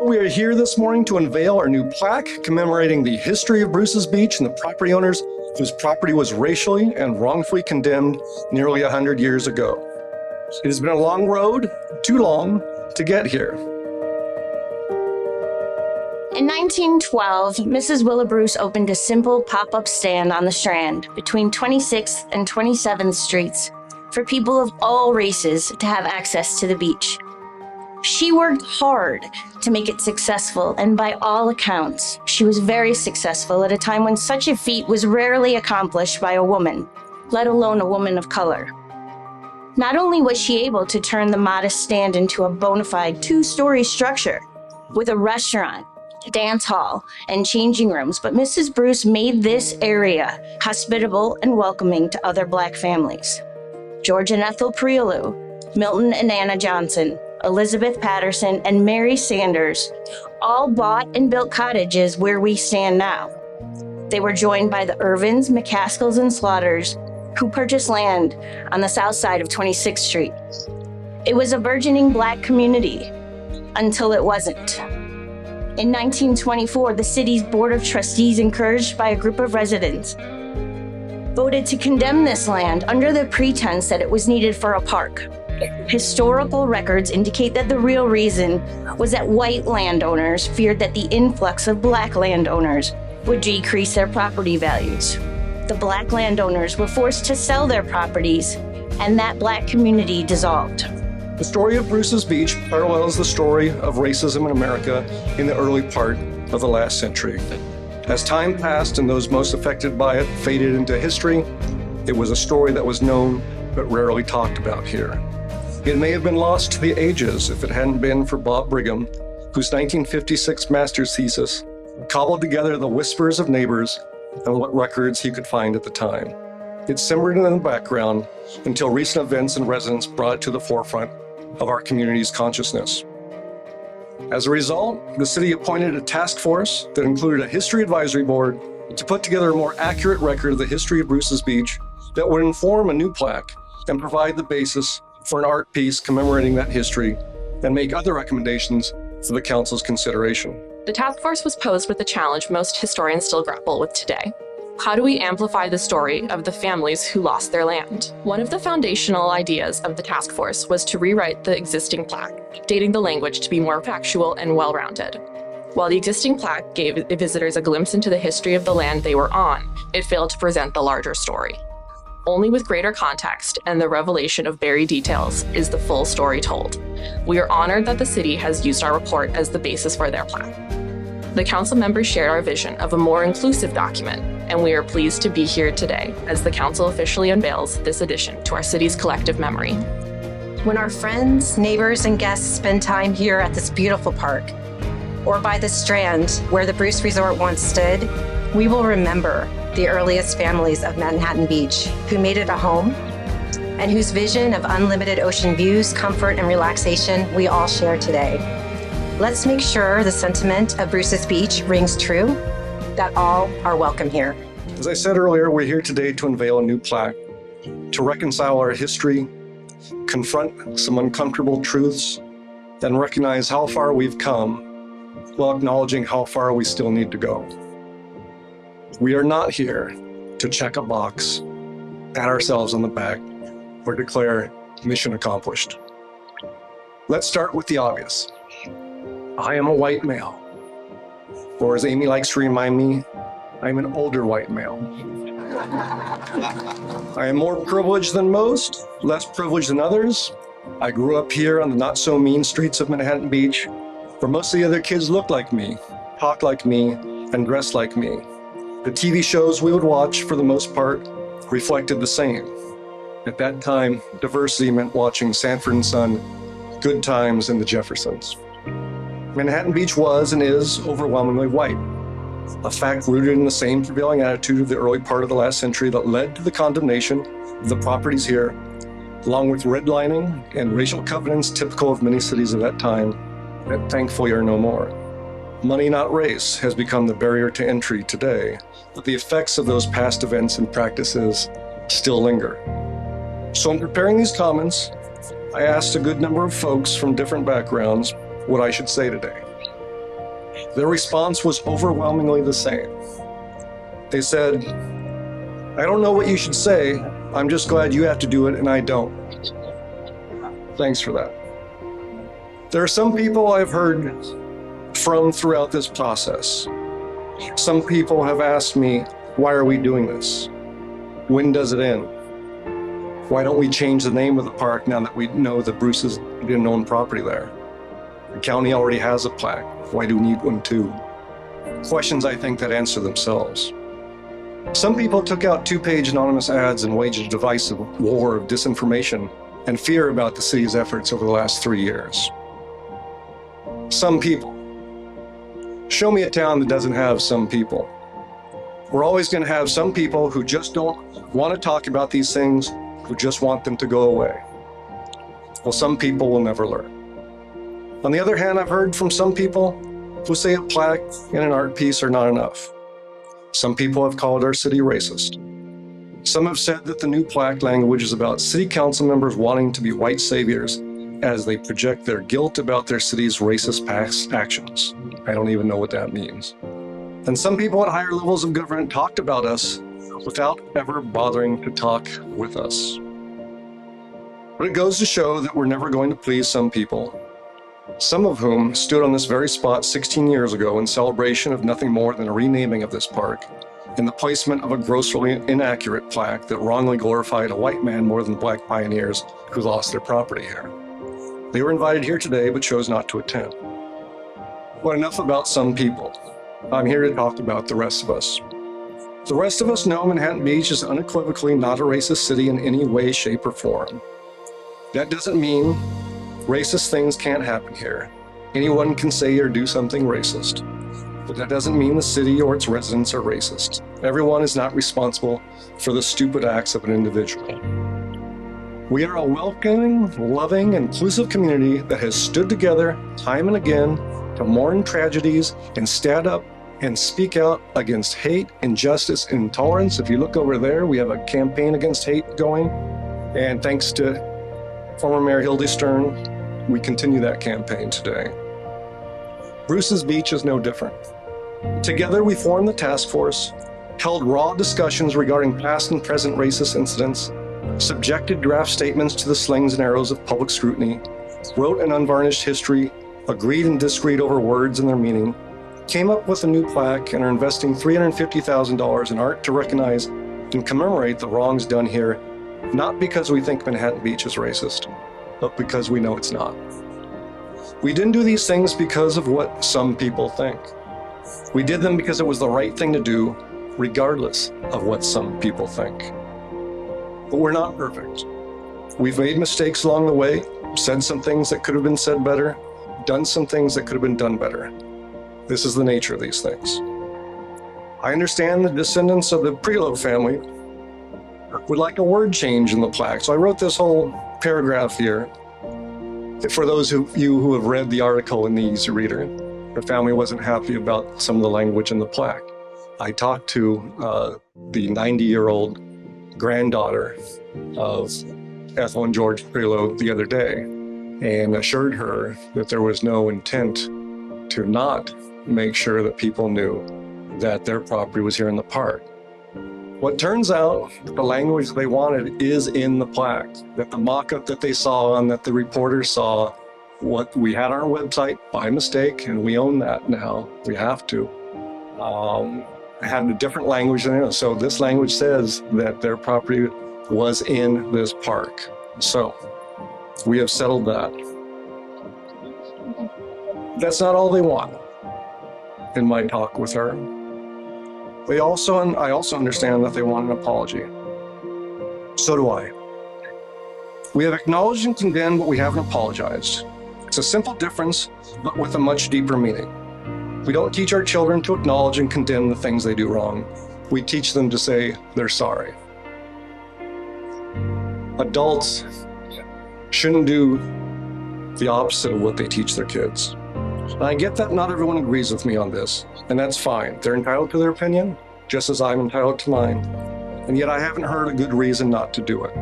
We are here this morning to unveil our new plaque commemorating the history of Bruce's Beach and the property owners whose property was racially and wrongfully condemned nearly 100 years ago. It has been a long road, too long to get here. In 1912, Mrs. Willa Bruce opened a simple pop-up stand on the Strand between 26th and 27th Streets for people of all races to have access to the beach. She worked hard to make it successful, and by all accounts, she was very successful at a time when such a feat was rarely accomplished by a woman, let alone a woman of color. Not only was she able to turn the modest stand into a bona fide two-story structure with a restaurant, dance hall, and changing rooms, but Mrs. Bruce made this area hospitable and welcoming to other Black families. George and Ethel Prioleau, Milton and Anna Johnson, Elizabeth Patterson, and Mary Sanders all bought and built cottages where we stand now. They were joined by the Irvins, McCaskills, and Slaughters, who purchased land on the south side of 26th Street. It was a burgeoning Black community until it wasn't. In 1924, the city's Board of Trustees, encouraged by a group of residents, voted to condemn this land under the pretense that it was needed for a park. Historical records indicate that the real reason was that white landowners feared that the influx of Black landowners would decrease their property values. The Black landowners were forced to sell their properties, and that Black community dissolved. The story of Bruce's Beach parallels the story of racism in America in the early part of the last century. As time passed and those most affected by it faded into history, it was a story that was known but rarely talked about here. It may have been lost to the ages if it hadn't been for Bob Brigham, whose 1956 master's thesis cobbled together the whispers of neighbors and what records he could find at the time. It simmered in the background until recent events and residents brought it to the forefront of our community's consciousness. As a result, the city appointed a task force that included a history advisory board to put together a more accurate record of the history of Bruce's Beach that would inform a new plaque and provide the basis for an art piece commemorating that history and make other recommendations for the council's consideration. The task force was posed with the challenge most historians still grapple with today. How do we amplify the story of the families who lost their land? One of the foundational ideas of the task force was to rewrite the existing plaque, updating the language to be more factual and well-rounded. While the existing plaque gave visitors a glimpse into the history of the land they were on, it failed to present the larger story. Only with greater context and the revelation of buried details is the full story told. We are honored that the city has used our report as the basis for their plaque. The council members shared our vision of a more inclusive document, and we are pleased to be here today as the council officially unveils this addition to our city's collective memory. When our friends, neighbors, and guests spend time here at this beautiful park, or by the Strand where the Bruce Resort once stood, we will remember the earliest families of Manhattan Beach who made it a home and whose vision of unlimited ocean views, comfort, and relaxation we all share today. Let's make sure the sentiment of Bruce's Beach rings true, that all are welcome here. As I said earlier, we're here today to unveil a new plaque, to reconcile our history, confront some uncomfortable truths, and recognize how far we've come while acknowledging how far we still need to go. We are not here to check a box, pat ourselves on the back, or declare mission accomplished. Let's start with the obvious. I am a white male, or as Amy likes to remind me, I'm an older white male. I am more privileged than most, less privileged than others. I grew up here on the not-so-mean streets of Manhattan Beach, where most of the other kids looked like me, talked like me, and dressed like me. The TV shows we would watch, for the most part, reflected the same. At that time, diversity meant watching Sanford and Son, Good Times, and The Jeffersons. Manhattan Beach was and is overwhelmingly white, a fact rooted in the same prevailing attitude of the early part of the last century that led to the condemnation of the properties here, along with redlining and racial covenants typical of many cities of that time that thankfully are no more. Money, not race, has become the barrier to entry today, but the effects of those past events and practices still linger. So in preparing these comments, I asked a good number of folks from different backgrounds what I should say today. Their response was overwhelmingly the same. They said, "I don't know what you should say. I'm just glad you have to do it and I don't." Thanks for that. There are some people I've heard from throughout this process. Some people have asked me, why are we doing this? When does it end? Why don't we change the name of the park now that we know that Bruce's didn't own property there? The county already has a plaque. Why do we need one too? Questions I think that answer themselves. Some people took out 2-page anonymous ads and waged a divisive war of disinformation and fear about the city's efforts over the last 3 years. Some people. Show me a town that doesn't have some people. We're always going to have some people who just don't want to talk about these things, who just want them to go away. Well, some people will never learn. On the other hand, I've heard from some people who say a plaque and an art piece are not enough. Some people have called our city racist. Some have said that the new plaque language is about city council members wanting to be white saviors as they project their guilt about their city's racist past actions. I don't even know what that means. And some people at higher levels of government talked about us without ever bothering to talk with us. But it goes to show that we're never going to please some people, some of whom stood on this very spot 16 years ago in celebration of nothing more than a renaming of this park and the placement of a grossly inaccurate plaque that wrongly glorified a white man more than black pioneers who lost their property here. They were invited here today but chose not to attend. But enough about some people. I'm here to talk about the rest of us. The rest of us know Manhattan Beach is unequivocally not a racist city in any way, shape, or form. That doesn't mean racist things can't happen here. Anyone can say or do something racist. But that doesn't mean the city or its residents are racist. Everyone is not responsible for the stupid acts of an individual. We are a welcoming, loving, inclusive community that has stood together time and again to mourn tragedies and stand up and speak out against hate, injustice, and intolerance. If you look over there, we have a campaign against hate going. And thanks to former Mayor Hildy Stern, we continue that campaign today. Bruce's Beach is no different. Together, we formed the task force, held raw discussions regarding past and present racist incidents, subjected draft statements to the slings and arrows of public scrutiny, wrote an unvarnished history, agreed and disagreed over words and their meaning, came up with a new plaque, and are investing $350,000 in art to recognize and commemorate the wrongs done here, not because we think Manhattan Beach is racist, but because we know it's not. We didn't do these things because of what some people think. We did them because it was the right thing to do, regardless of what some people think. But we're not perfect. We've made mistakes along the way, said some things that could have been said better, done some things that could have been done better. This is the nature of these things. I understand the descendants of the Prioleau family would like a word change in the plaque, so I wrote this whole paragraph here. For those of you who have read the article in the Easy Reader, the family wasn't happy about some of the language in the plaque. I talked to the 90-year-old granddaughter of Ethel and George Prioleau the other day and assured her that there was no intent to not make sure that people knew that their property was here in the park. What turns out, the language they wanted is in the plaque, that the mock-up that they saw and that the reporters saw, what we had on our website by mistake, and we own that now, we have to, had a different language than it. So this language says that their property was in this park. So we have settled that. That's not all they want in my talk with her. I also understand that they want an apology. So do I. We have acknowledged and condemned, but we haven't apologized. It's a simple difference, but with a much deeper meaning. We don't teach our children to acknowledge and condemn the things they do wrong. We teach them to say they're sorry. Adults shouldn't do the opposite of what they teach their kids. And I get that not everyone agrees with me on this, and that's fine. They're entitled to their opinion, just as I'm entitled to mine. And yet I haven't heard a good reason not to do it.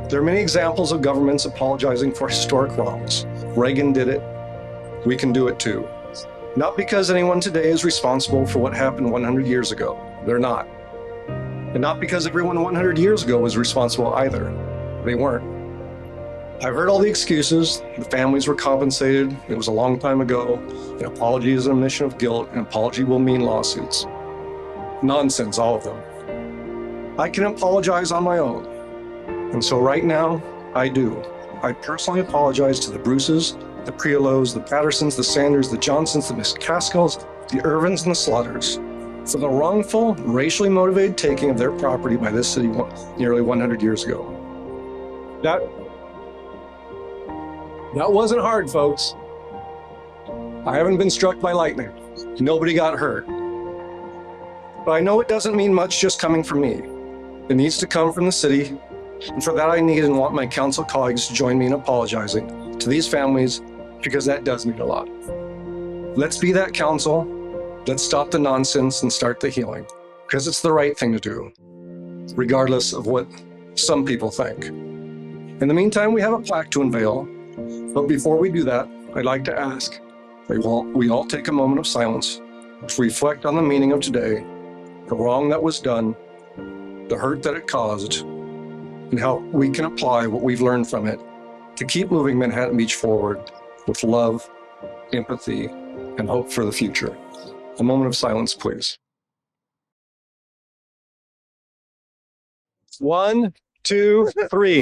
There are many examples of governments apologizing for historic wrongs. Reagan did it. We can do it too. Not because anyone today is responsible for what happened 100 years ago. They're not. And not because everyone 100 years ago was responsible either. They weren't. I've heard all the excuses. The families were compensated. It was a long time ago. An apology is an admission of guilt. An apology will mean lawsuits. Nonsense, all of them. I can apologize on my own. And so right now, I do. I personally apologize to the Bruces, the Prioleaus, the Pattersons, the Sanders, the Johnsons, the McCaskills, the Irvins, and the Slaughters for the wrongful, racially motivated taking of their property by this city nearly 100 years ago. That wasn't hard, folks. I haven't been struck by lightning. Nobody got hurt. But I know it doesn't mean much just coming from me. It needs to come from the city, and for that I need and want my council colleagues to join me in apologizing to these families, because that does mean a lot. Let's be that council. Let's stop the nonsense and start the healing, because it's the right thing to do, regardless of what some people think. In the meantime, we have a plaque to unveil, but before we do that, I'd like to ask that we all take a moment of silence to reflect on the meaning of today, the wrong that was done, the hurt that it caused, and how we can apply what we've learned from it to keep moving Manhattan Beach forward with love, empathy, and hope for the future. A moment of silence, please. 1, 2, 3.